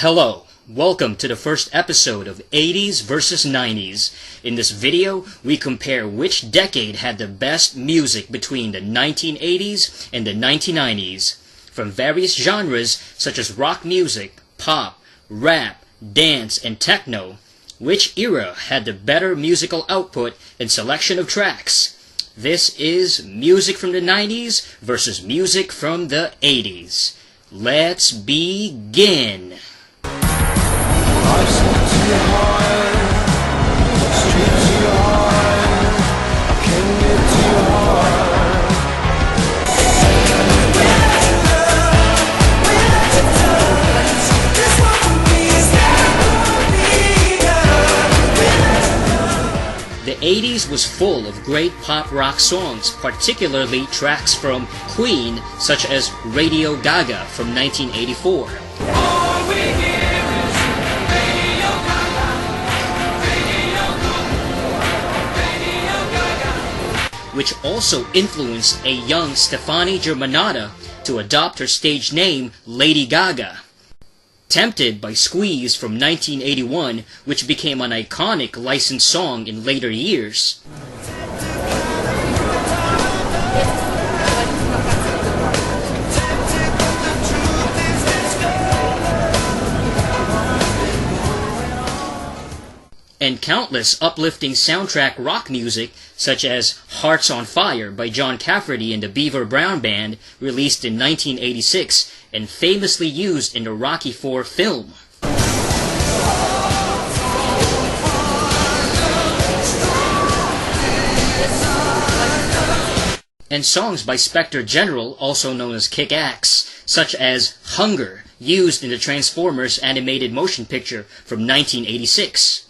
Hello, welcome to the first episode of 80s versus 90s. In this video, we compare which decade had the best music between the 1980s and the 1990s. From various genres such as rock music, pop, rap, dance, and techno, which era had the better musical output and selection of tracks? This is music from the 90s versus music from the 80s. Let's begin! The 80s was full of great pop rock songs, particularly tracks from Queen such as Radio Gaga from 1984. Which also influenced a young Stefani Germanotta to adopt her stage name Lady Gaga. Tempted by Squeeze from 1981, which became an iconic licensed song in later years. And countless uplifting soundtrack rock music, such as Hearts on Fire by John Cafferty and the Beaver Brown Band, released in 1986 and famously used in the Rocky IV film. And songs by Spectre General, also known as Kick-Axe, such as Hunger, used in the Transformers animated motion picture from 1986.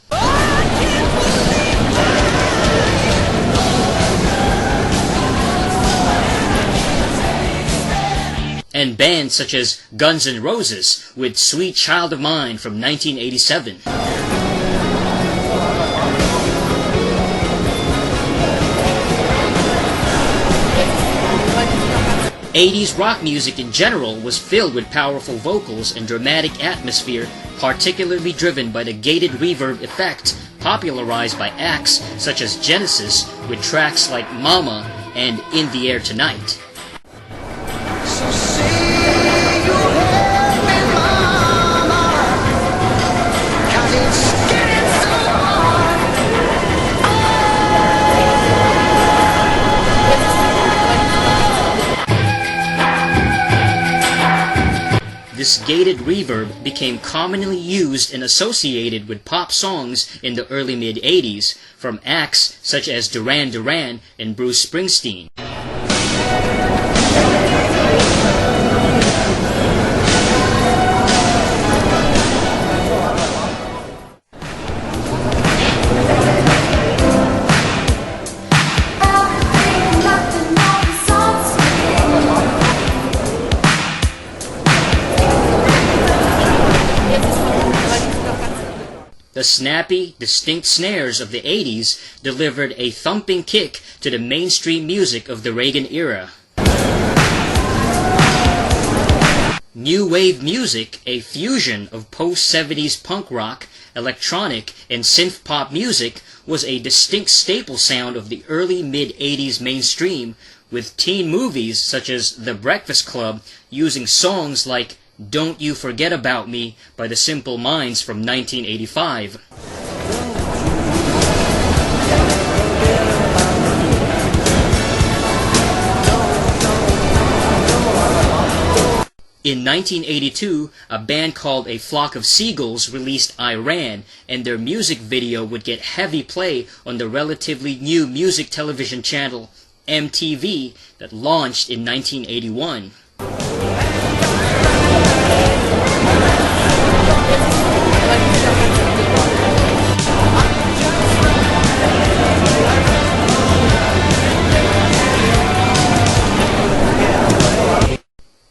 And bands such as Guns N' Roses with Sweet Child of Mine from 1987. 80s rock music in general was filled with powerful vocals and dramatic atmosphere, particularly driven by the gated reverb effect popularized by acts such as Genesis with tracks like Mama and In the Air Tonight. So say you love me, Mama, 'cause it's getting so hard. This gated reverb became commonly used and associated with pop songs in the early mid-80s, from acts such as Duran Duran and Bruce Springsteen. The snappy, distinct snares of the 80s delivered a thumping kick to the mainstream music of the Reagan era. New wave music, a fusion of post-70s punk rock, electronic, and synth pop music, was a distinct staple sound of the early mid-80s mainstream, with teen movies such as The Breakfast Club using songs like Don't You Forget About Me by the Simple Minds from 1985. In 1982, a band called A Flock of Seagulls released Iran, and their music video would get heavy play on the relatively new music television channel MTV that launched in 1981.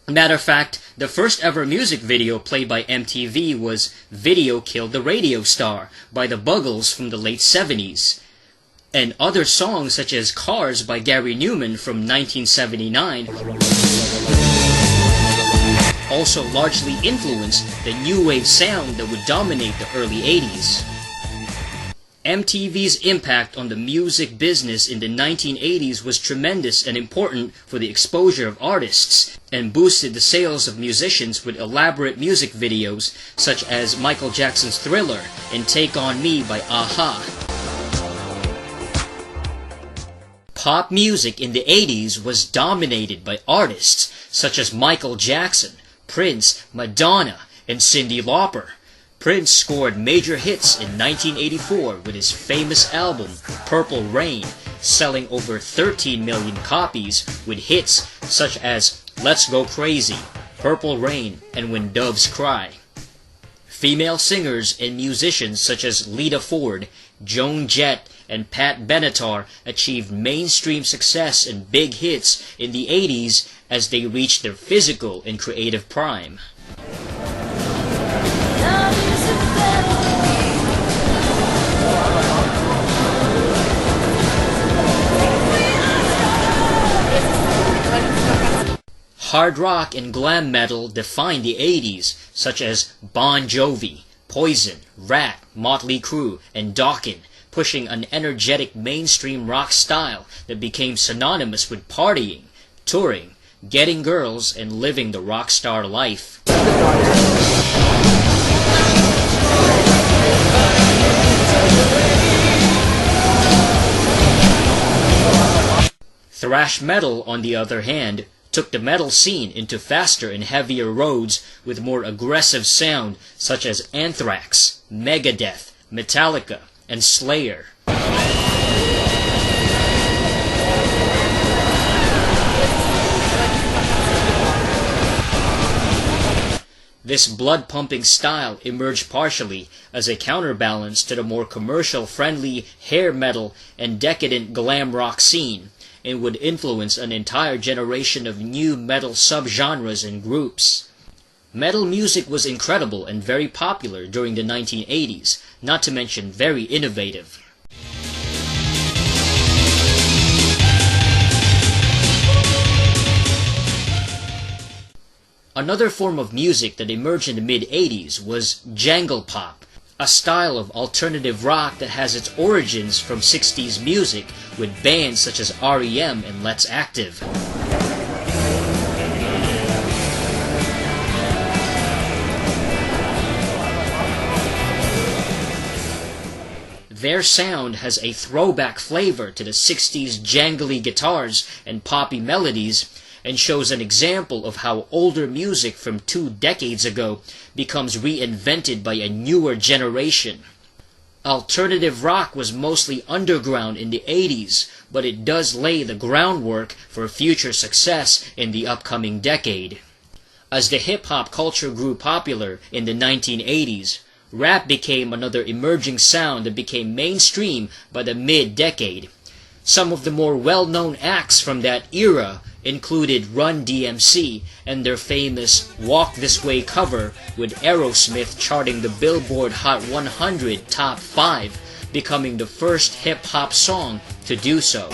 Matter of fact, the first ever music video played by MTV was Video Killed the Radio Star by the Buggles from the late 70s. And other songs such as Cars by Gary Newman from 1979 also largely influenced the new wave sound that would dominate the early 80s. MTV's impact on the music business in the 1980s was tremendous and important for the exposure of artists, and boosted the sales of musicians with elaborate music videos such as Michael Jackson's Thriller and Take On Me by a-ha. Pop music in the 80s was dominated by artists such as Michael Jackson, Prince, Madonna, and Cyndi Lauper. Prince scored major hits in 1984 with his famous album Purple Rain, selling over 13 million copies with hits such as Let's Go Crazy, Purple Rain, and When Doves Cry. Female singers and musicians such as Lita Ford, Joan Jett, and Pat Benatar achieved mainstream success and big hits in the 80s as they reached their physical and creative prime. Hard rock and glam metal defined the 80s, such as Bon Jovi, Poison, Rat, Motley Crue, and Dokken, pushing an energetic mainstream rock style that became synonymous with partying, touring, getting girls, and living the rock star life. Thrash metal, on the other hand, took the metal scene into faster and heavier roads with more aggressive sound such as Anthrax, Megadeth, Metallica, and Slayer. This blood-pumping style emerged partially as a counterbalance to the more commercial-friendly hair metal and decadent glam rock scene, and would influence an entire generation of new metal subgenres and groups. Metal music was incredible and very popular during the 1980s, not to mention very innovative. Another form of music that emerged in the mid-80s was jangle pop, a style of alternative rock that has its origins from 60s music with bands such as REM and Let's Active. Their sound has a throwback flavor to the 60s jangly guitars and poppy melodies, and shows an example of how older music from 2 decades ago becomes reinvented by a newer generation. Alternative rock was mostly underground in the 80s, but it does lay the groundwork for future success in the upcoming decade. As the hip-hop culture grew popular in the 1980s, rap became another emerging sound that became mainstream by the mid-decade. Some of the more well-known acts from that era included Run DMC and their famous Walk This Way cover, with Aerosmith charting the Billboard Hot 100 Top 5, becoming the first hip-hop song to do so.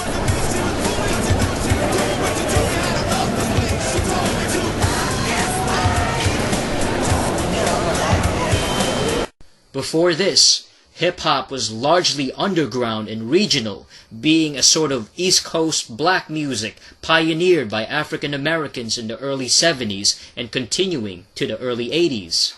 Before this, hip-hop was largely underground and regional, being a sort of East Coast black music pioneered by African Americans in the early 70s and continuing to the early 80s.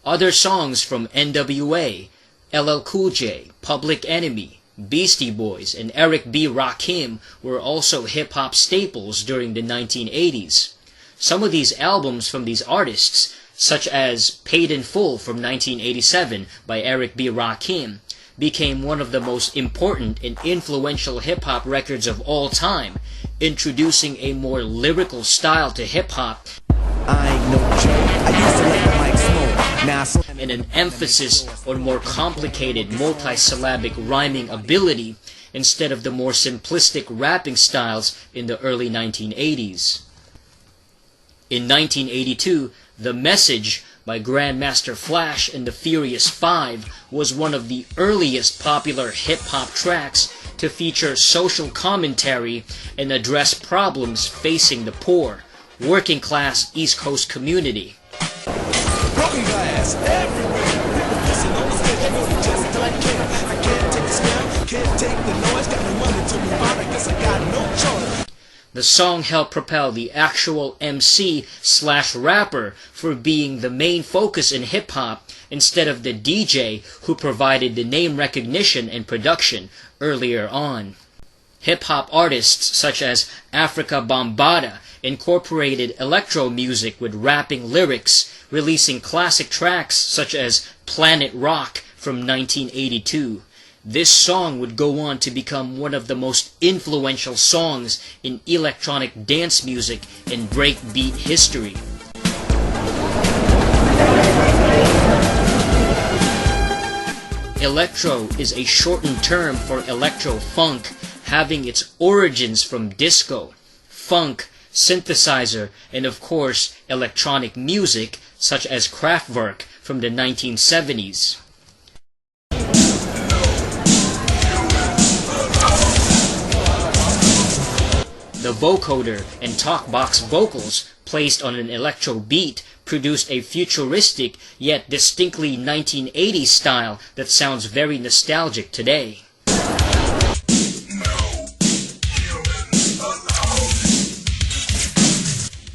Other songs from NWA, LL Cool J, Public Enemy, Beastie Boys, and Eric B. Rakim were also hip-hop staples during the 1980s. Some of these albums from these artists, such as Paid in Full from 1987 by Eric B. Rakim, became one of the most important and influential hip-hop records of all time, introducing a more lyrical style to hip-hop and an emphasis on more complicated multi-syllabic rhyming ability instead of the more simplistic rapping styles in the early 1980s. In 1982, The Message by Grandmaster Flash and the Furious Five was one of the earliest popular hip-hop tracks to feature social commentary and address problems facing the poor, working-class East Coast community. Broken glass everywhere. People pissing on the stage, you know they just don't care. I can't take the smell, can't take the noise. Got no money to move on, I guess I got no choice. The song helped propel the actual MC/rapper for being the main focus in hip-hop instead of the DJ who provided the name recognition and production earlier on. Hip-hop artists such as Africa Bambaataa incorporated electro music with rapping lyrics, releasing classic tracks such as Planet Rock from 1982. This song would go on to become one of the most influential songs in electronic dance music in breakbeat history. Electro is a shortened term for electro-funk, having its origins from disco, funk, synthesizer, and of course electronic music such as Kraftwerk from the 1970s. The vocoder and talkbox vocals placed on an electro beat produced a futuristic yet distinctly 1980s style that sounds very nostalgic today.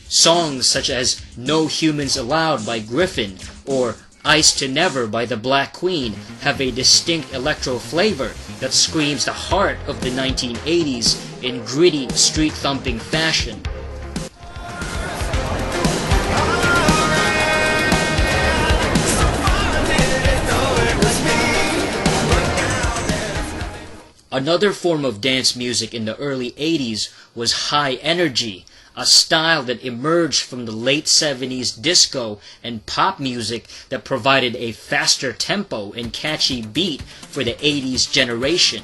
Songs such as No Humans Allowed by Griffin or Ice to Never by the Black Queen have a distinct electro flavor that screams the heart of the 1980s in gritty, street-thumping fashion. Another form of dance music in the early 80s was high energy, a style that emerged from the late 70s disco and pop music that provided a faster tempo and catchy beat for the 80s generation.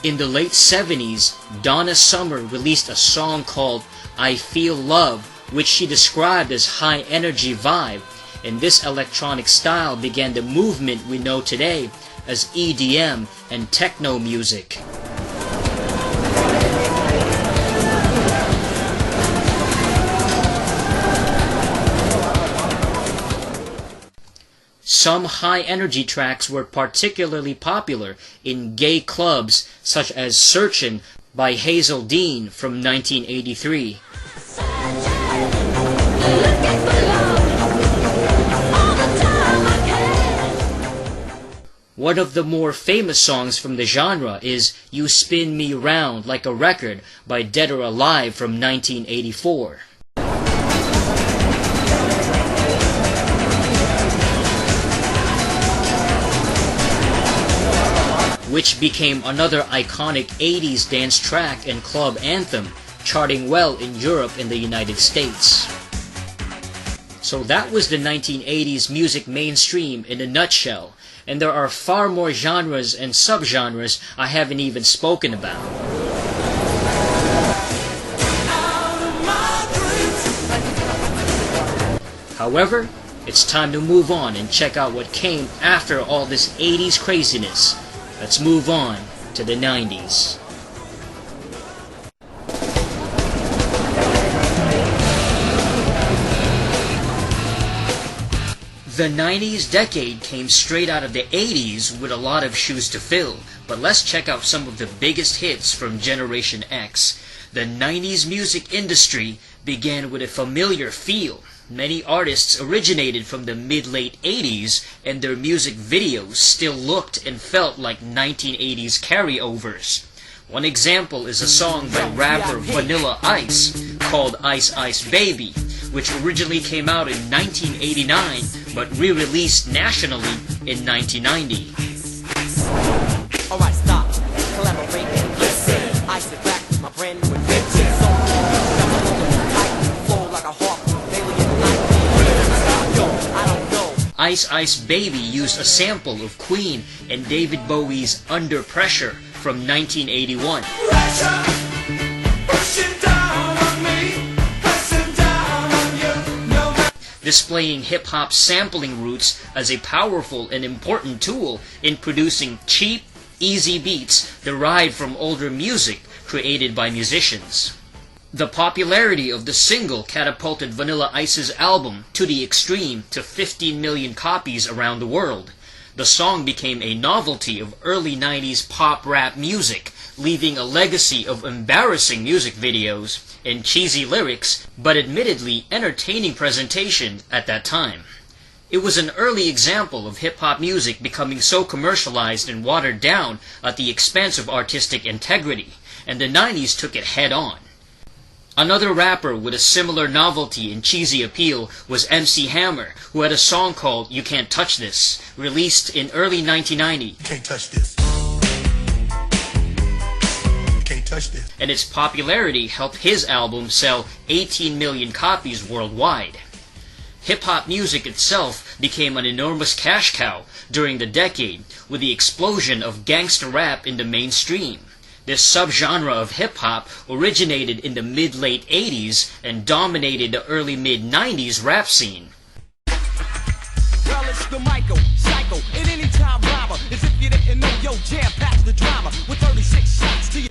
In the late 70s, Donna Summer released a song called I Feel Love, which she described as high energy vibe, and this electronic style began the movement we know today as EDM and techno music. Some high-energy tracks were particularly popular in gay clubs such as Searchin' by Hazel Dean from 1983. One of the more famous songs from the genre is You Spin Me Round Like a Record by Dead or Alive from 1984. Which became another iconic 80s dance track and club anthem, charting well in Europe and the United States. So that was the 1980s music mainstream in a nutshell, and there are far more genres and subgenres I haven't even spoken about. However, it's time to move on and check out what came after all this 80s craziness. Let's move on to the 90s. The 90s decade came straight out of the 80s with a lot of shoes to fill, but let's check out some of the biggest hits from Generation X. The 90s music industry began with a familiar feel. Many artists originated from the mid-late 80s, and their music videos still looked and felt like 1980s carryovers. One example is a song by rapper Vanilla Ice called Ice Ice Baby, which originally came out in 1989 but re-released nationally in 1990. Alright, stop, collaborate, listen. I sit back with my brand new invention. So tight, flow like a hawk, alien light. Yo, I don't know. Ice Ice Baby used a sample of Queen and David Bowie's Under Pressure from 1981. Displaying hip-hop sampling roots as a powerful and important tool in producing cheap, easy beats derived from older music created by musicians. The popularity of the single catapulted Vanilla Ice's album to the extreme to 15 million copies around the world. The song became a novelty of early 90s pop rap music, leaving a legacy of embarrassing music videos and cheesy lyrics, but admittedly entertaining presentation at that time. It was an early example of hip-hop music becoming so commercialized and watered down at the expense of artistic integrity, and the 90s took it head-on. Another rapper with a similar novelty and cheesy appeal was MC Hammer, who had a song called You Can't Touch This, released in early 1990. You can't touch this. You can't touch this. And its popularity helped his album sell 18 million copies worldwide. Hip-hop music itself became an enormous cash cow during the decade with the explosion of gangsta rap in the mainstream. This subgenre of hip-hop originated in the mid-late 80s and dominated the early mid-90s rap scene. Well, it's the Michael, psycho, and anytime rhymer. As if you didn't know, yo, jam past the drama with 36 shots to your...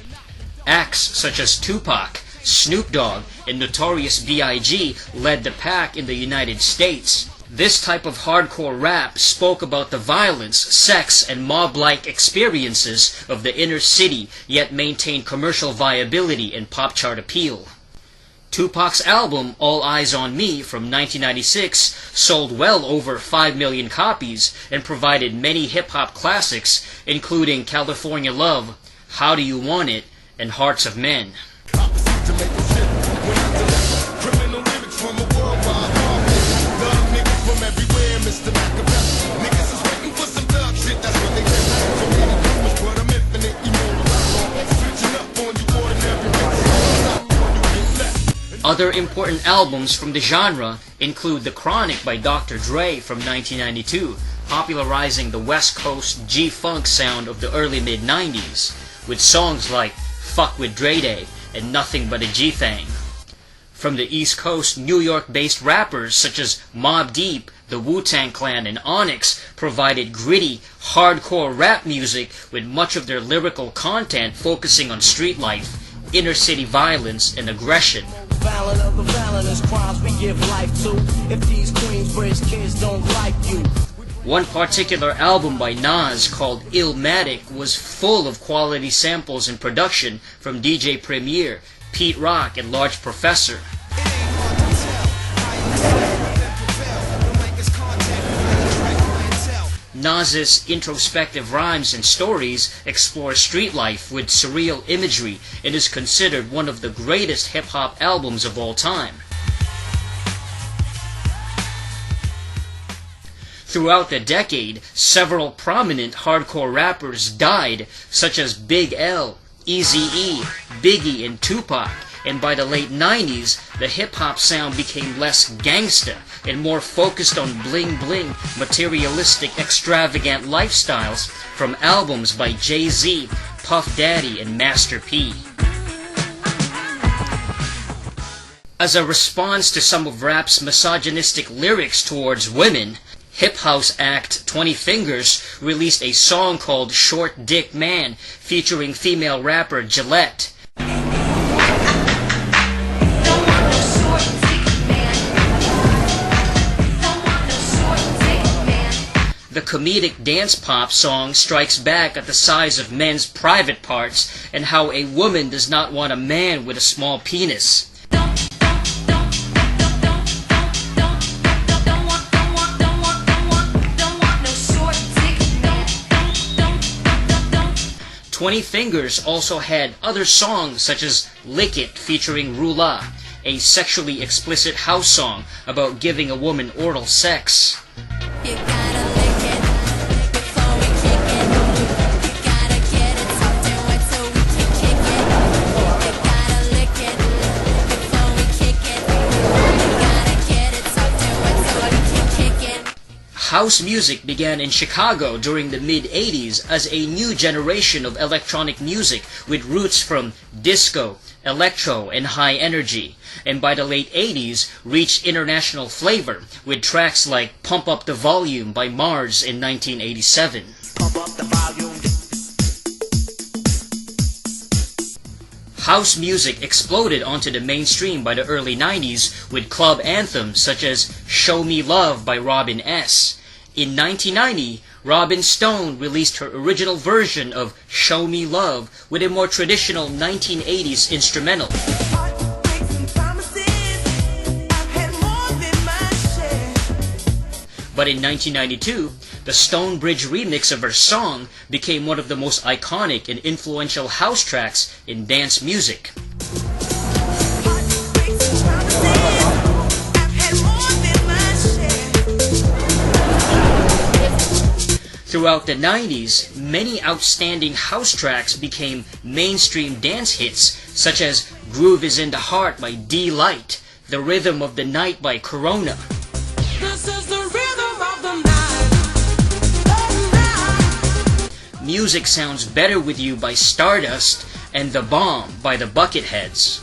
Acts such as Tupac, Snoop Dogg, and Notorious B.I.G. led the pack in the United States. This type of hardcore rap spoke about the violence, sex, and mob-like experiences of the inner city, yet maintained commercial viability and pop chart appeal. Tupac's album, All Eyes on Me, from 1996, sold well over 5 million copies and provided many hip-hop classics, including California Love, How Do You Want It, and Hearts of Men. Other important albums from the genre include The Chronic by Dr. Dre from 1992, popularizing the West Coast G-Funk sound of the early mid-90s, with songs like Fuck With Dre Day and Nothing But a G-Thang. From the East Coast, New York-based rappers such as Mobb Deep, the Wu-Tang Clan, and Onyx provided gritty, hardcore rap music with much of their lyrical content focusing on street life, inner-city violence, and aggression. Violent of the violent is crimes we give life to. If these Queensbridge kids don't like you. One particular album by Nas called Illmatic was full of quality samples and production from DJ Premier, Pete Rock, and Large Professor. Nas's introspective rhymes and stories explore street life with surreal imagery and is considered one of the greatest hip-hop albums of all time. Throughout the decade, several prominent hardcore rappers died, such as Big L, Eazy-E, Biggie, and Tupac, and by the late 90s, the hip-hop sound became less gangsta and more focused on bling-bling, materialistic, extravagant lifestyles from albums by Jay-Z, Puff Daddy, and Master P. As a response to some of rap's misogynistic lyrics towards women, hip house act 20 Fingers released a song called Short Dick Man featuring female rapper Gillette. The comedic dance pop song strikes back at the size of men's private parts and how a woman does not want a man with a small penis. 20 Fingers also had other songs such as Lick It featuring Rula, a sexually explicit house song about giving a woman oral sex. You gotta lick it before we kick it. You gotta get it soft and wet so we can kick it. You gotta lick it before we kick it. You gotta get it soft and wet so we can kick it. House music began in Chicago during the mid-80s as a new generation of electronic music with roots from disco, electro, and high energy, and by the late 80s reached international flavor with tracks like Pump Up the Volume by Mars in 1987. Pump up the volume. House music exploded onto the mainstream by the early 90s with club anthems such as Show Me Love by Robin S. In 1990, Robin Stone released her original version of Show Me Love with a more traditional 1980s instrumental. Heartbreaks and promises, I've had more than my share. But in 1992, the Stonebridge remix of her song became one of the most iconic and influential house tracks in dance music. Heartbreaks and promises, I've had more than my share. Throughout the 90s, many outstanding house tracks became mainstream dance hits, such as Groove is in the Heart by D-Light, The Rhythm of the Night by Corona. This is the rhythm of the night. Music Sounds Better With You by Stardust, and The Bomb by the Bucketheads.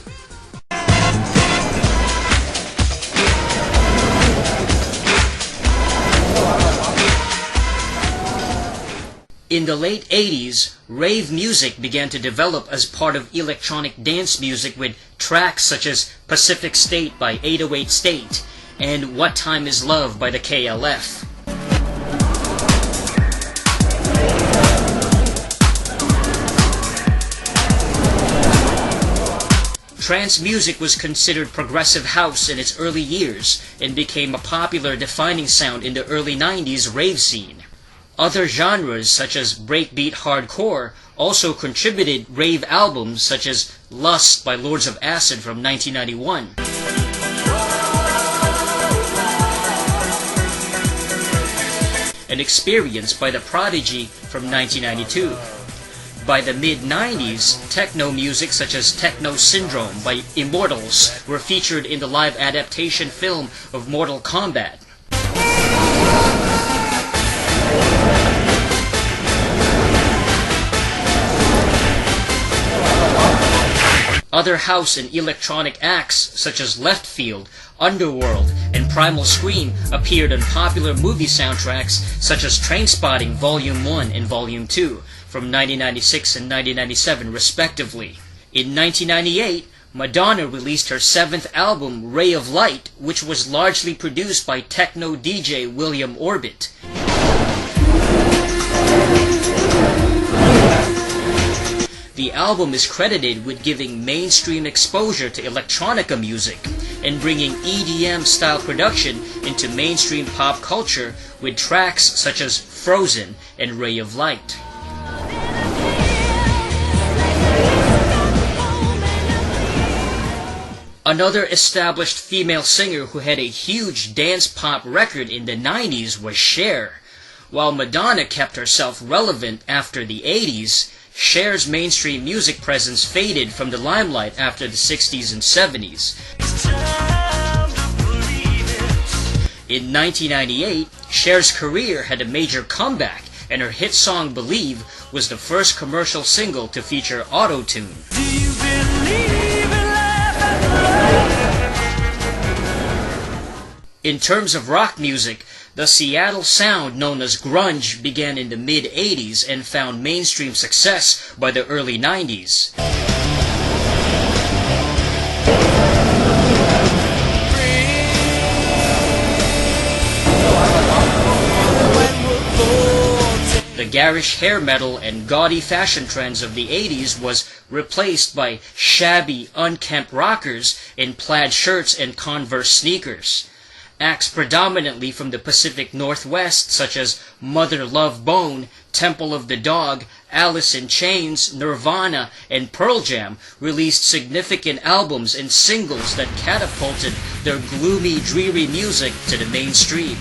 In the late 80s, rave music began to develop as part of electronic dance music with tracks such as Pacific State by 808 State and What Time Is Love by the KLF. Trance music was considered progressive house in its early years and became a popular defining sound in the early 90s rave scene. Other genres such as breakbeat hardcore also contributed rave albums such as Lust by Lords of Acid from 1991. And Experience by The Prodigy from 1992. By the mid-90s, techno music such as Techno Syndrome by Immortals were featured in the live adaptation film of Mortal Kombat. Other house and electronic acts such as Left Field, Underworld, and Primal Scream appeared on popular movie soundtracks such as Trainspotting Volume 1 and Volume 2 from 1996 and 1997 respectively. In 1998, Madonna released her 7th album, Ray of Light, which was largely produced by techno DJ William Orbit. The album is credited with giving mainstream exposure to electronica music and bringing EDM-style production into mainstream pop culture with tracks such as Frozen and Ray of Light. Another established female singer who had a huge dance pop record in the 90s was Cher. While Madonna kept herself relevant after the 80s, Cher's mainstream music presence faded from the limelight after the 60s and 70s. In 1998, Cher's career had a major comeback, and her hit song Believe was the first commercial single to feature auto-tune. Do you believe in love? In terms of rock music, the Seattle sound known as grunge began in the mid-80s and found mainstream success by the early 90s. The garish hair metal and gaudy fashion trends of the 80s was replaced by shabby, unkempt rockers in plaid shirts and Converse sneakers. Acts predominantly from the Pacific Northwest such as Mother Love Bone, Temple of the Dog, Alice in Chains, Nirvana, and Pearl Jam released significant albums and singles that catapulted their gloomy, dreary music to the mainstream.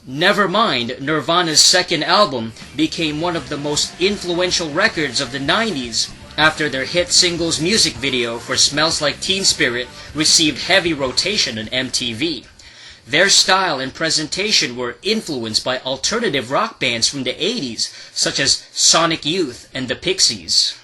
Nevermind, Nirvana's second album, became one of the most influential records of the 90s after their hit singles music video for Smells Like Teen Spirit received heavy rotation on MTV. Their style and presentation were influenced by alternative rock bands from the 80s, such as Sonic Youth and the Pixies.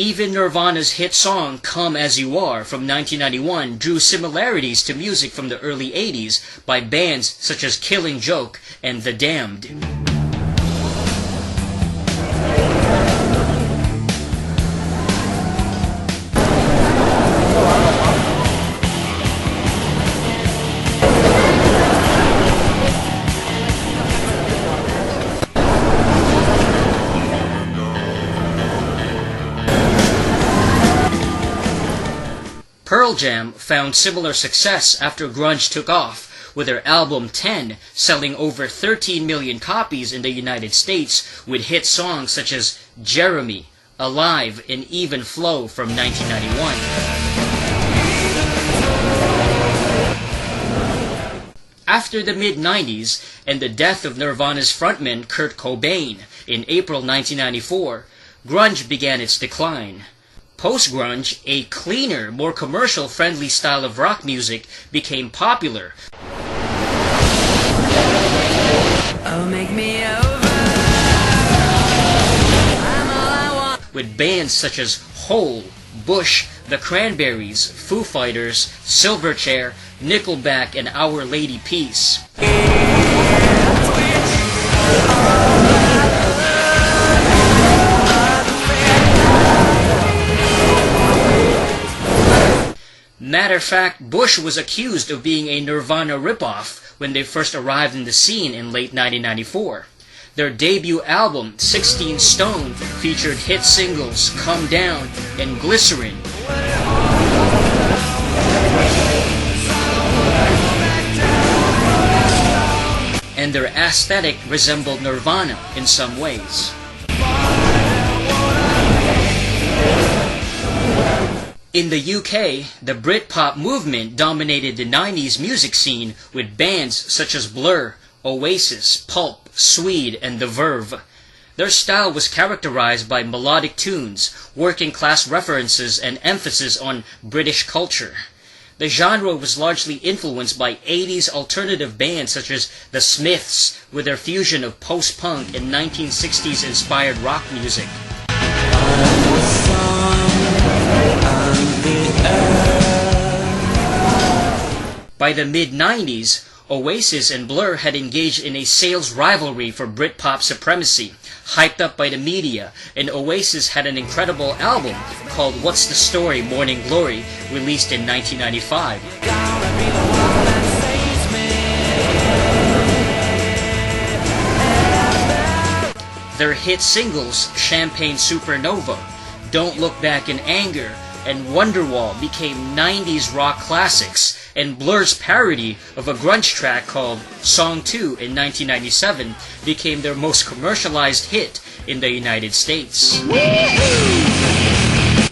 Even Nirvana's hit song Come As You Are from 1991 drew similarities to music from the early 80s by bands such as Killing Joke and The Damned. Pearl Jam found similar success after grunge took off, with their album 10 selling over 13 million copies in the United States with hit songs such as Jeremy, Alive, and Even Flow from 1991. After the mid-90s and the death of Nirvana's frontman Kurt Cobain in April 1994, grunge began its decline. Post-grunge, a cleaner, more commercial-friendly style of rock music, became popular. Oh, make me over. I'm all I want. With bands such as Hole, Bush, The Cranberries, Foo Fighters, Silverchair, Nickelback, and Our Lady Peace. Matter of fact, Bush was accused of being a Nirvana ripoff when they first arrived in the scene in late 1994. Their debut album, 16 Stone, featured hit singles Come Down and Glycerin. And their aesthetic resembled Nirvana in some ways. In the UK, the Britpop movement dominated the 90s music scene with bands such as Blur, Oasis, Pulp, Swede, and The Verve. Their style was characterized by melodic tunes, working-class references, and emphasis on British culture. The genre was largely influenced by 80s alternative bands such as The Smiths, with their fusion of post-punk and 1960s-inspired rock music. By the mid-90s, Oasis and Blur had engaged in a sales rivalry for Britpop supremacy, hyped up by the media, and Oasis had an incredible album called What's the Story, Morning Glory, released in 1995. Their hit singles, Champagne Supernova, Don't Look Back in Anger, and Wonderwall became 90s rock classics, and Blur's parody of a grunge track called Song 2 in 1997 became their most commercialized hit in the United States.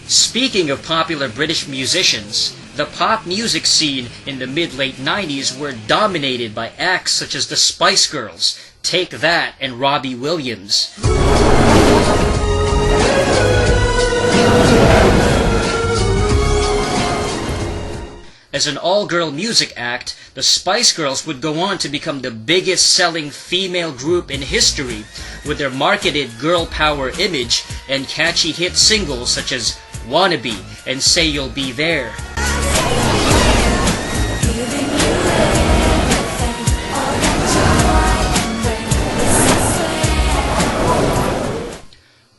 Speaking of popular British musicians, the pop music scene in the mid-late 90s were dominated by acts such as the Spice Girls, Take That, and Robbie Williams. As an all-girl music act, the Spice Girls would go on to become the biggest-selling female group in history with their marketed girl power image and catchy hit singles such as Wannabe and Say You'll Be There.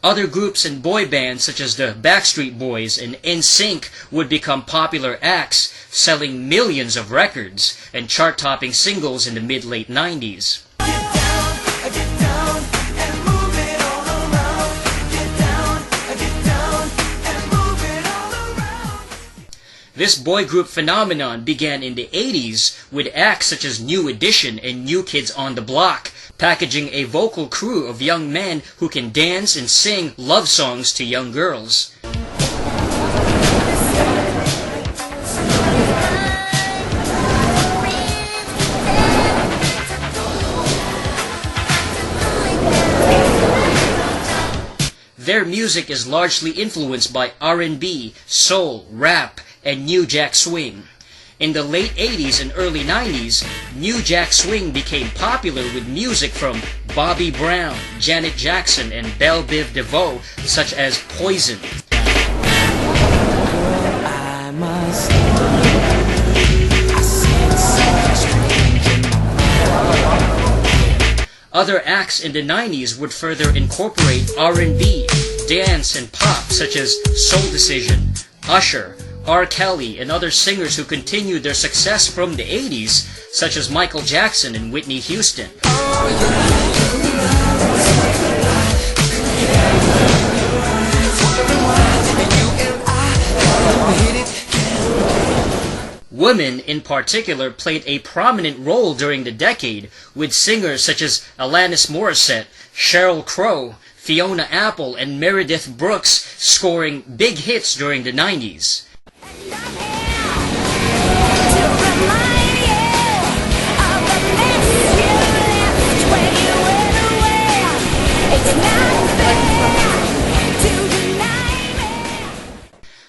Other groups and boy bands such as the Backstreet Boys and NSYNC would become popular acts, selling millions of records and chart-topping singles in the mid-late 90s. This boy group phenomenon began in the 80s with acts such as New Edition and New Kids on the Block, packaging a vocal crew of young men who can dance and sing love songs to young girls. Their music is largely influenced by R&B, soul, rap, and New Jack Swing. In the late 80s and early 90s, New Jack Swing became popular with music from Bobby Brown, Janet Jackson, and Belle Biv DeVoe, such as Poison. my soul. I sense something strange in my Other acts in the 90s would further incorporate R&B, dance, and pop such as Soul Decision, Usher, R. Kelly, and other singers who continued their success from the 80s, such as Michael Jackson and Whitney Houston. Women, in particular, played a prominent role during the decade, with singers such as Alanis Morissette, Sheryl Crow, Fiona Apple, and Meredith Brooks scoring big hits during the 90s.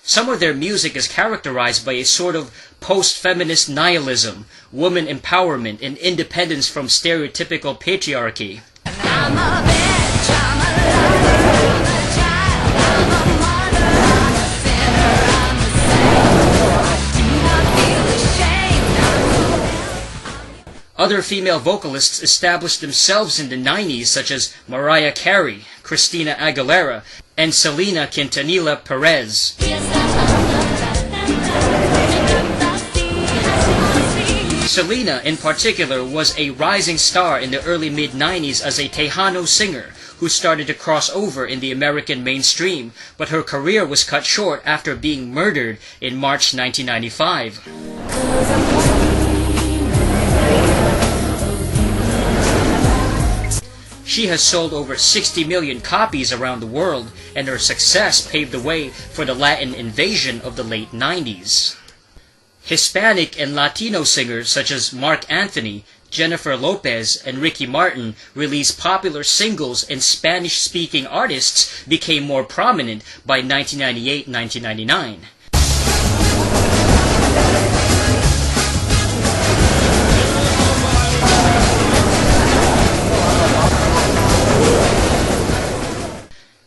Some of their music is characterized by a sort of post-feminist nihilism, woman empowerment, and independence from stereotypical patriarchy. I'm a bitch, I'm a lover, I'm a child, I'm a mother, I'm a sinner, I'm a saint. I do not feel ashamed. Other female vocalists established themselves in the 90s, such as Mariah Carey, Christina Aguilera, and Selena Quintanilla Perez. Selena, in particular, was a rising star in the early mid-90s as a Tejano singer who started to cross over in the American mainstream, but her career was cut short after being murdered in March 1995. She has sold over 60 million copies around the world, and her success paved the way for the Latin invasion of the late 90s. Hispanic and Latino singers such as Marc Anthony, Jennifer Lopez, and Ricky Martin released popular singles, and Spanish-speaking artists became more prominent by 1998-1999.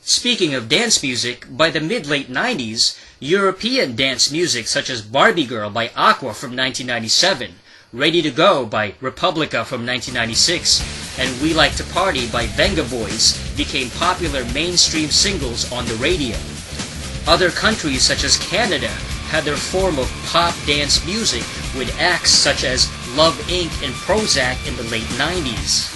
Speaking of dance music, by the mid-late 90s, European dance music such as Barbie Girl by Aqua from 1997, Ready to Go by Republica from 1996, and We Like to Party by Venga Boys became popular mainstream singles on the radio. Other countries such as Canada had their form of pop dance music with acts such as Love Inc. and Prozac in the late 90s.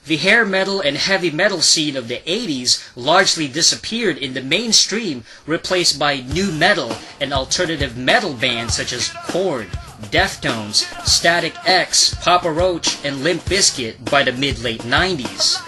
The hair metal and heavy metal scene of the 80s largely disappeared in the mainstream, replaced by nu metal and alternative metal bands such as Korn, Deftones, Static X, Papa Roach, and Limp Bizkit by the mid-late 90s.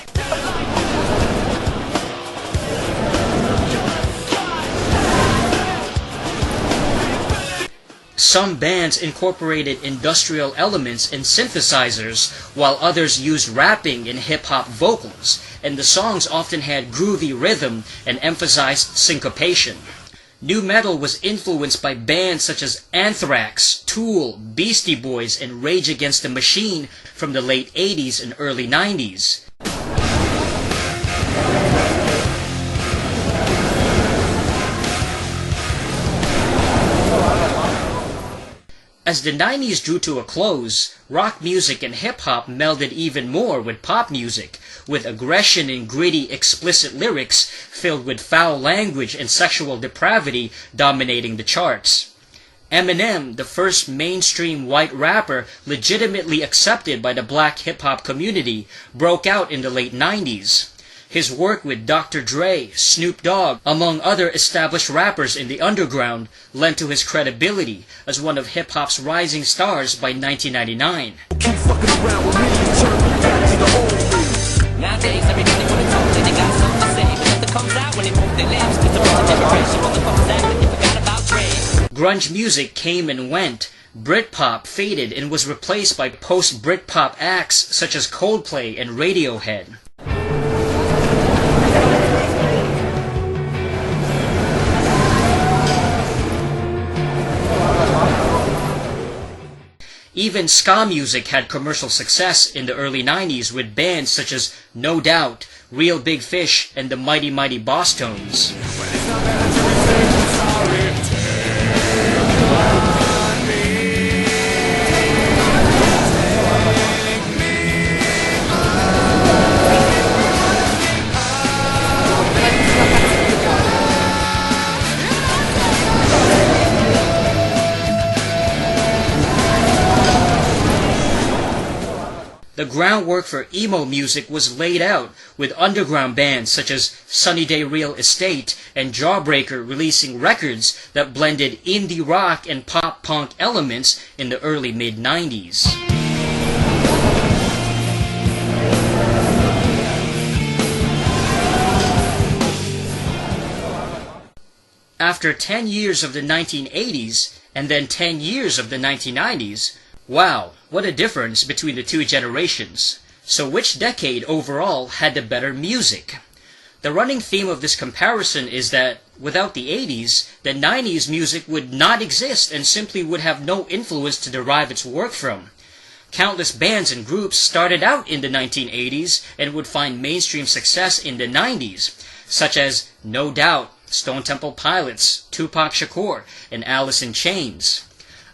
Some bands incorporated industrial elements and synthesizers, while others used rapping and hip-hop vocals, and the songs often had groovy rhythm and emphasized syncopation. Nu metal was influenced by bands such as Anthrax, Tool, Beastie Boys, and Rage Against the Machine from the late 80s and early 90s. As the 90s drew to a close, rock music and hip-hop melded even more with pop music, with aggression and gritty, explicit lyrics filled with foul language and sexual depravity dominating the charts. Eminem, the first mainstream white rapper legitimately accepted by the black hip-hop community, broke out in the late 90s. His work with Dr. Dre, Snoop Dogg, among other established rappers in the underground, lent to his credibility as one of hip-hop's rising stars by 1999. keep fucking around with me, turn me back to the old days. Nowadays, everybody wanna talk, they got something to say. Nothing comes out when they move their lips. Cause the wrong generation, motherfuckers act like they forgot about Dre. Grunge music came and went. Britpop faded and was replaced by post-Britpop acts such as Coldplay and Radiohead. Even ska music had commercial success in the early 90s with bands such as No Doubt, Real Big Fish, and the Mighty Mighty Boss Tones. The groundwork for emo music was laid out with underground bands such as Sunny Day Real Estate and Jawbreaker releasing records that blended indie rock and pop punk elements in the early mid-90s. After 10 years of the 1980s and then 10 years of the 1990s, wow, what a difference between the two generations. So which decade overall had the better music? The running theme of this comparison is that without the 80s, the 90s music would not exist and simply would have no influence to derive its work from. Countless bands and groups started out in the 1980s and would find mainstream success in the 90s, such as No Doubt, Stone Temple Pilots, Tupac Shakur, and Alice in Chains.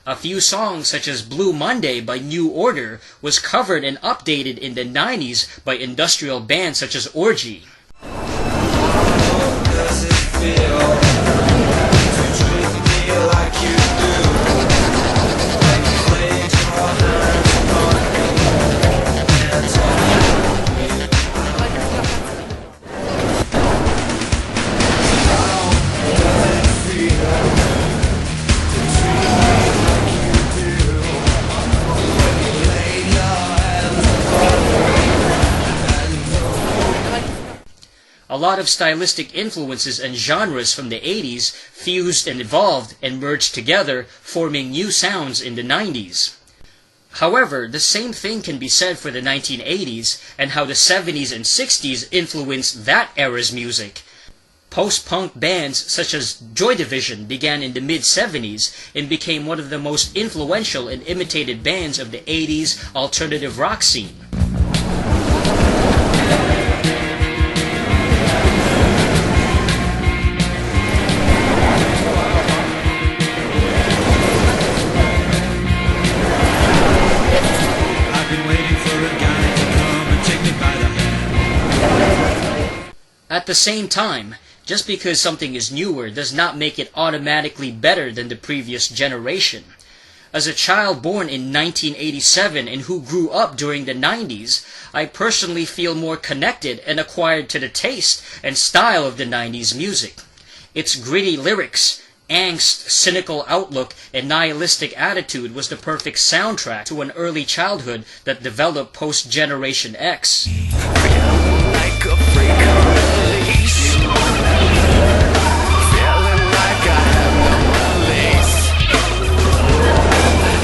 A few songs such as Blue Monday by New Order was covered and updated in the 90s by industrial bands such as Orgy. Does it feel to treat me like you do? Like you laid your hands on me and told me how does it feel to treat me like you do? When you laid your hands on me. A lot of stylistic influences and genres from the 80s fused and evolved and merged together, forming new sounds in the 90s. However, the same thing can be said for the 1980s and how the 70s and 60s influenced that era's music. Post-punk bands such as Joy Division began in the mid-70s and became one of the most influential and imitated bands of the 80s alternative rock scene. I've been waiting for a guy to come and take me by the hand. At the same time, just because something is newer does not make it automatically better than the previous generation. As a child born in 1987 and who grew up during the 90s, I personally feel more connected and acquired to the taste and style of the 90s music. Its gritty lyrics, angst, cynical outlook, and nihilistic attitude was the perfect soundtrack to an early childhood that developed post-Generation X. Like a freak on release. Feeling like I have no release.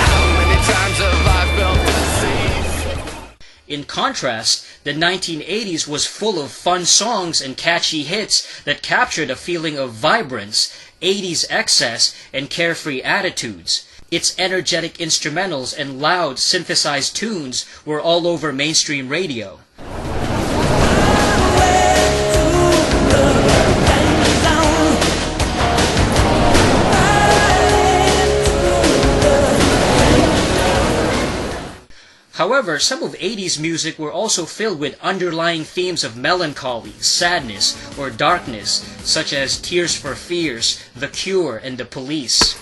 How many times have I felt disease? In contrast, the 1980s was full of fun songs and catchy hits that captured a feeling of vibrance, 80s excess, and carefree attitudes. Its energetic instrumentals and loud synthesized tunes were all over mainstream radio. However, some of 80s music were also filled with underlying themes of melancholy, sadness, or darkness, such as Tears for Fears, The Cure, and The Police.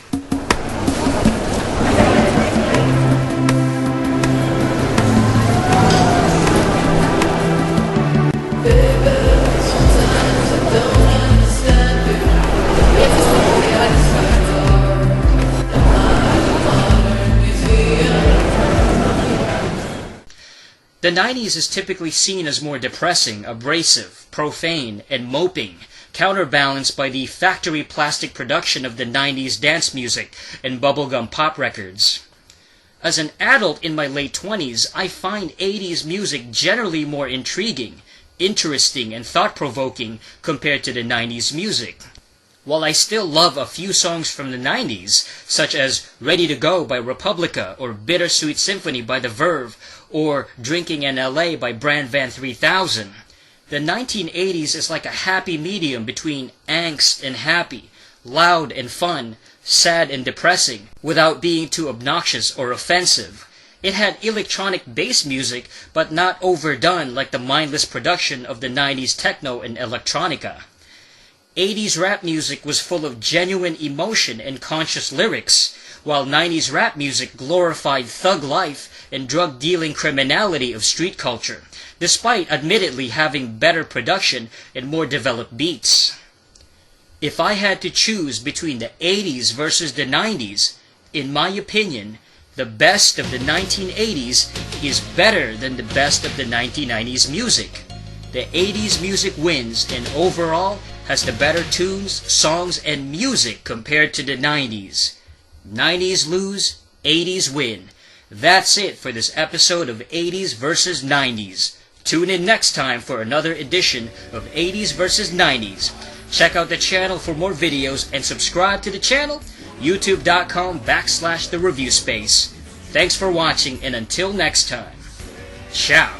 The 90s is typically seen as more depressing, abrasive, profane, and moping, counterbalanced by the factory plastic production of the 90s dance music and bubblegum pop records. As an adult in my late 20s, I find 80s music generally more intriguing, interesting, and thought-provoking compared to the 90s music. While I still love a few songs from the 90s, such as Ready to Go by Republica, or Bittersweet Symphony by The Verve, or Drinking in LA by Brand Van 3000, the 1980s is like a happy medium between angst and happy, loud and fun, sad and depressing, without being too obnoxious or offensive. It had electronic bass music, but not overdone like the mindless production of the 90s techno and electronica. 80s rap music was full of genuine emotion and conscious lyrics, while 90s rap music glorified thug life and drug-dealing criminality of street culture, despite admittedly having better production and more developed beats. If I had to choose between the 80s versus the 90s, in my opinion, the best of the 1980s is better than the best of the 1990s music. The 80s music wins and overall has the better tunes, songs, and music compared to the 90s. 90s lose, 80s win. That's it for this episode of 80s versus 90s. Tune in next time for another edition of 80s versus 90s. Check out the channel for more videos and subscribe to the channel, youtube.com/TheReviewSpace. Thanks for watching and until next time. Ciao.